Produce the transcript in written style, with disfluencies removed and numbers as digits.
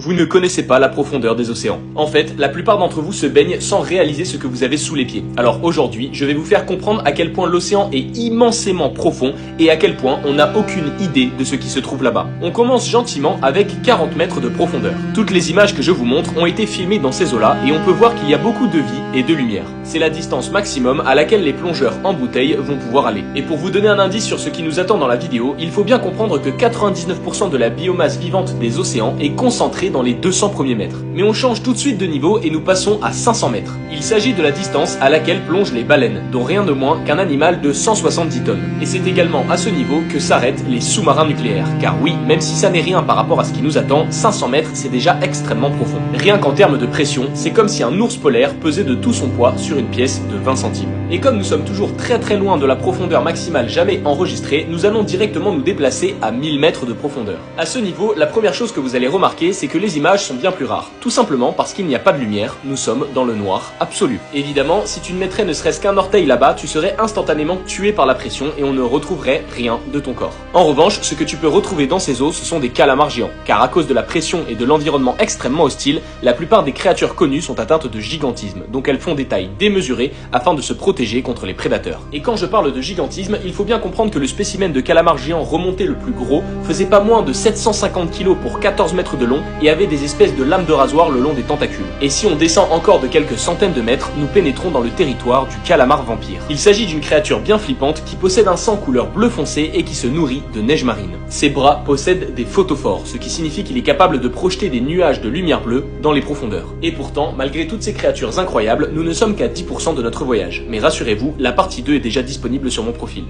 Vous ne connaissez pas la profondeur des océans. En fait, la plupart d'entre vous se baignent sans réaliser ce que vous avez sous les pieds. Alors aujourd'hui, je vais vous faire comprendre à quel point l'océan est immensément profond et à quel point on n'a aucune idée de ce qui se trouve là-bas. On commence gentiment avec 40 mètres de profondeur. Toutes les images que je vous montre ont été filmées dans ces eaux-là et on peut voir qu'il y a beaucoup de vie et de lumière. C'est la distance maximum à laquelle les plongeurs en bouteille vont pouvoir aller. Et pour vous donner un indice sur ce qui nous attend dans la vidéo, il faut bien comprendre que 99% de la biomasse vivante des océans est concentrée dans les 200 premiers mètres. Mais on change tout de suite de niveau et nous passons à 500 mètres. Il s'agit de la distance à laquelle plongent les baleines, dont rien de moins qu'un animal de 170 tonnes. Et c'est également à ce niveau que s'arrêtent les sous-marins nucléaires. Car oui, même si ça n'est rien par rapport à ce qui nous attend, 500 mètres c'est déjà extrêmement profond. Rien qu'en termes de pression, c'est comme si un ours polaire pesait de tout son poids sur une pièce de 20 centimes. Et comme nous sommes toujours très loin de la profondeur maximale jamais enregistrée, nous allons directement nous déplacer à 1000 mètres de profondeur. À ce niveau, la première chose que vous allez remarquer, c'est que les images sont bien plus rares. Tout simplement parce qu'il n'y a pas de lumière, nous sommes dans le noir absolu. Évidemment, si tu ne mettrais ne serait-ce qu'un orteil là-bas, tu serais instantanément tué par la pression et on ne retrouverait rien de ton corps. En revanche, ce que tu peux retrouver dans ces eaux, ce sont des calamars géants. Car à cause de la pression et de l'environnement extrêmement hostile, la plupart des créatures connues sont atteintes de gigantisme. Donc elles font des tailles démesurées afin de se protéger contre les prédateurs. Et quand je parle de gigantisme, il faut bien comprendre que le spécimen de calamar géant remonté le plus gros faisait pas moins de 750 kg pour 14 mètres de long et avait des espèces de lames de rasoir le long des tentacules. Et si on descend encore de quelques centaines de mètres, nous pénétrons dans le territoire du calamar vampire. Il s'agit d'une créature bien flippante qui possède un sang couleur bleu foncé et qui se nourrit de neige marine. Ses bras possèdent des photophores, ce qui signifie qu'il est capable de projeter des nuages de lumière bleue dans les profondeurs. Et pourtant, malgré toutes ces créatures incroyables, nous ne sommes qu'à 10% de notre voyage. Mais rassurez-vous, la partie 2 est déjà disponible sur mon profil.